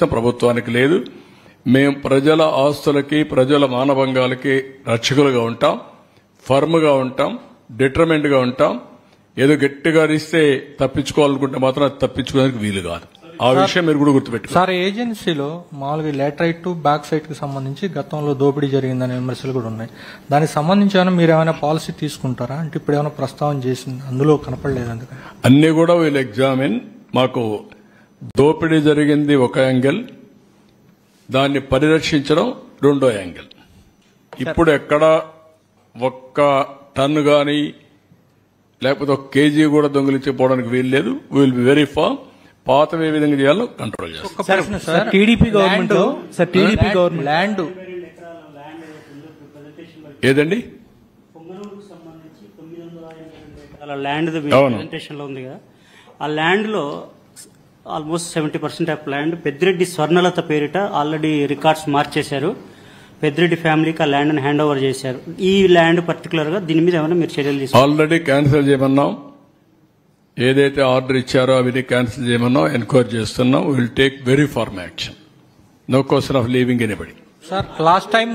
ప్రభుత్వానికి లేదు. మేము ప్రజల ఆస్తులకి ప్రజల మానభంగాలకి రక్షకులుగా ఉంటాం, ఫర్మ్ గా ఉంటాం, డిటర్మెంట్ గా ఉంటాం. ఏదో గట్టిగా అరిస్తే తప్పించుకోవాలనుకుంటే మాత్రం అది తప్పించుకోవడానికి వీలు కాదు. ఆ విషయం మీరు కూడా గుర్తుపెట్టుకోండి. సార్, ఏజెన్సీలో మామూలుగా లేటరైట్ టు బ్యాక్ సైట్ కి సంబంధించి గతంలో దోపిడీ జరిగిందనే విమర్శలు కూడా ఉన్నాయి. దానికి సంబంధించి ఏమైనా మీరు ఏమైనా పాలసీ తీసుకుంటారా? అంటే ఇప్పుడు ఏమైనా ప్రస్తావన చేసింది అందులో కనపడలేదు. అందుకని అన్ని కూడా వీళ్ళు ఎగ్జామిన్. మాకు దోపిడీ జరిగింది ఒక యాంగిల్, దాన్ని పరిరక్షించడం రెండో యాంగిల్. ఇప్పుడు ఎక్కడ ఒక్క టన్ను గాని లేకపోతే ఒక కేజీ కూడా దొంగిలించిపోవడానికి వీలు లేదు. Will be very form. పాతవి ఏ విధంగా చేయాలో కంట్రోల్ చేస్తాం. టీడీపీ గవర్నమెంట్ ల్యాండ్ ఏదండి ల్యాండ్ ప్రెజెంటేషన్ లో ఉంది కదా, ఆ ల్యాండ్ లో almost 70% of land Peddireddy Swarnalatha పేరిట ఆల్రెడీ రికార్డ్స్ మార్చేశారు. పెద్దిరెడ్డి ఫ్యామిలీకి ఆ ల్యాండ్ హ్యాండ్ ఓవర్ చేశారు. ఈ ల్యాండ్ పర్టికులర్ గా దీని మీద ఏమైనా మీరు చర్యలు తీసుకుంటారు? ఆల్రెడీ క్యాన్సిల్ చేయమన్నాం. ఏదైతే ఆర్డర్ ఇచ్చారో అవన్నీ క్యాన్సిల్ చేయమన్నాం. ఎంక్వైరీ చేస్తున్నాం. Will take very firm action. No question of leaving anybody. Sir, last time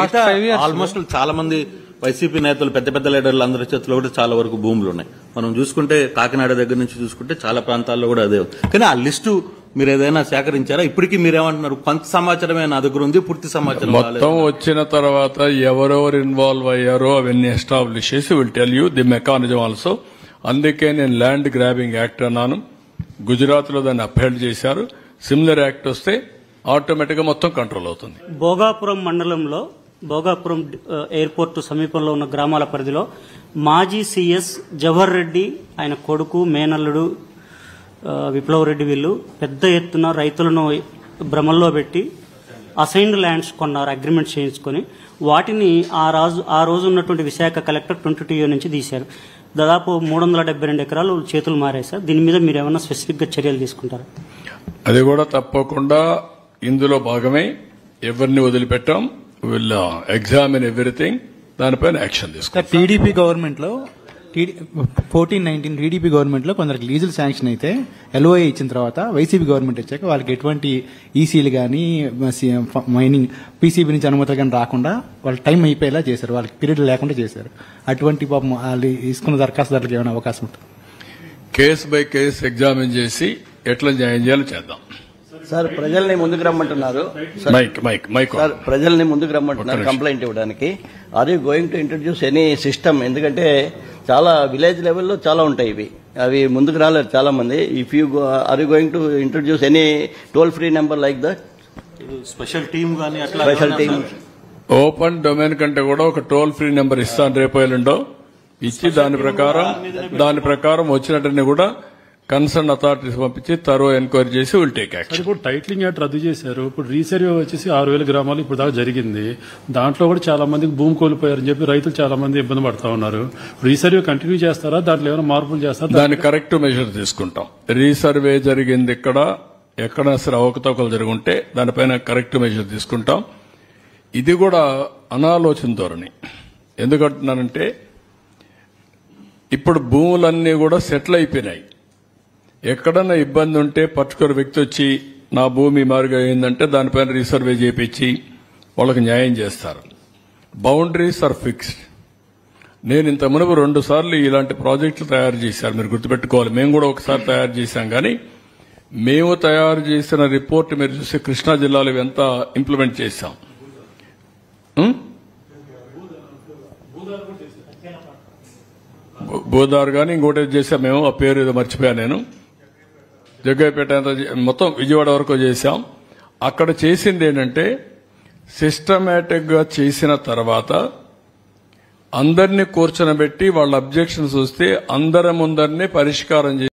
last 5 years almost చాలా మంది వైసీపీ నేతలు పెద్ద పెద్ద లీడర్లు అందరి చేతిలో కూడా చాలా వరకు భూములు ఉన్నాయి. మనం చూసుకుంటే కాకినాడ దగ్గర నుంచి చూసుకుంటే చాలా ప్రాంతాల్లో కూడా అదే. కానీ ఆ లిస్టు మీరు ఏదైనా సేకరించారా? ఇప్పటికీ మీరేమంటున్నారు? కొంత సమాచారమే నా దగ్గర ఉంది, పూర్తి సమాచారం మొత్తం వచ్చిన తర్వాత ఎవరెవరు ఇన్వాల్వ్ అయ్యారో అవన్నీ ఎస్టాబ్లిష్ చేసి will tell you the mechanism also. అందుకే నేను ల్యాండ్ గ్రాబింగ్ యాక్ట్ అన్నాను. గుజరాత్ లో దాన్ని అప్హెల్డ్ చేశారు. సిమిలర్ యాక్ట్ వస్తే ఆటోమేటిక్ గా మొత్తం కంట్రోల్ అవుతుంది. భోగాపురం మండలంలో భోగాపురం ఎయిర్పోర్టు సమీపంలో ఉన్న గ్రామాల పరిధిలో మాజీ సీఎస్ జవహర్ రెడ్డి, ఆయన కొడుకు మేనల్లుడు విప్లవ్ రెడ్డి వీళ్ళు పెద్ద ఎత్తున రైతులను భ్రమల్లో పెట్టి అసైన్డ్ ల్యాండ్స్ కొన్నారు, అగ్రిమెంట్ చేయించుకొని. వాటిని ఆ రోజు ఉన్నటువంటి విశాఖ కలెక్టర్ 22 నుంచి తీశారు. దాదాపు 372 ఎకరాలు చేతులు మారాయి సార్. దీని మీద మీరు ఏమైనా స్పెసిఫిక్ గా చర్యలు తీసుకుంటారా? అది కూడా తప్పకుండా ఇందులో భాగమే. ఎవరిని వదిలిపెట్టాం. Will examine everything. దానిపైన యాక్షన్ తీసుకుంటాం. టీడీపీ గవర్నమెంట్ లో 14-19 టీడీపీ గవర్నమెంట్ లో కొందరికి లీజులు శాంక్షన్ అయితే ఎల్ఓఏ ఇచ్చిన తర్వాత వైసీపీ గవర్నమెంట్ వచ్చాక వాళ్ళకి ఎటువంటి ఈసీలు కానీ మైనింగ్ పీసీబీ నుంచి అనుమతులు కానీ రాకుండా వాళ్ళ టైం అయిపోయేలా చేశారు. వాళ్ళకి పీరియడ్ లేకుండా చేశారు. అటువంటి పాపం వాళ్ళు తీసుకున్న దరఖాస్తుదారులకు ఏమైనా అవకాశం ఉంటుంది? కేసు బై కేసు ఎగ్జామిన్ చేసి ఎట్లా న్యాయం చేయాలో చేద్దాం. సార్, ప్రజల్ని ముందుకు రమ్మంటున్నారు. సార్, ప్రజల్ని ముందుకు రమ్మంటున్నారు కంప్లైంట్ ఇవ్వడానికి. Are you going to introduce any system? ఎందుకంటే చాలా విలేజ్ లెవెల్లో చాలా ఉంటాయి ఇవి. అవి ముందుకు రాలేరు చాలా మంది. If you are you going to introduce any toll free number like that? Special team కానీ అట్లా స్పెషల్ టీమ్ ఓపెన్ డొమైన్ కంటే కూడా ఒక టోల్ ఫ్రీ నెంబర్ ఇస్తాను రేపు ఎల్లుండో ఇచ్చి దాని ప్రకారం వచ్చినట్టని కూడా కన్సర్న్ అథారిటీస్ పంపించి తరో ఎంక్వైరీ చేసి విల్ టేక్ యాక్షన్. ఇప్పుడు టైటిలింగ్ యాక్ట్ రద్దు చేశారు. ఇప్పుడు రీసర్వే వచ్చేసి 6000 గ్రామాలు ఇప్పుడు దాకా జరిగింది. దాంట్లో కూడా చాలా మందికి భూమి కోల్పోయారని చెప్పి రైతులు చాలా మంది ఇబ్బంది పడతా ఉన్నారు. రీసర్వే కంటిన్యూ చేస్తారా? దాంట్లో ఏమైనా మార్పులు చేస్తారా? దాన్ని కరెక్ట్ మెజర్ తీసుకుంటాం. రీసర్వే జరిగింది ఎక్కడ అసలు అవకతవకలు జరుగుంటే దానిపైన కరెక్ట్ మెజర్ తీసుకుంటాం. ఇది కూడా అనాలోచన ధోరణి. ఎందుకంటున్నానంటే ఇప్పుడు భూములన్నీ కూడా సెటిల్ అయిపోయినాయి. ఎక్కడన్నా ఇబ్బంది ఉంటే పర్టికులర్ వ్యక్తి వచ్చి నా భూమి మారుగా అయిందంటే దానిపైన రీసర్వే చేయించి వాళ్ళకి న్యాయం చేస్తారు. Boundaries are fixed. నేను ఇంత మునుపు 2 సార్లు ఇలాంటి ప్రాజెక్టులు తయారు చేశారు. మీరు గుర్తుపెట్టుకోవాలి. మేము కూడా ఒకసారి తయారు చేశాం. కానీ మేము తయారు చేసిన రిపోర్ట్ మీరు చూస్తే కృష్ణా జిల్లాలో ఎంత ఇంప్లిమెంట్ చేశాం. బోదార్ గాని ఇంకోటి చేశాం మేము. ఆ పేరు ఏదో మర్చిపోయాను నేను. జగ్గయ్యపేట మొత్తం విజయవాడ వరకు చేశాం. అక్కడ చేసింది ఏంటంటే సిస్టమేటిక్ గా చేసిన తర్వాత అందరినీ కూర్చొనబెట్టి వాళ్ళ అబ్జెక్షన్స్ వస్తే అందరి ముందరినీ పరిష్కారం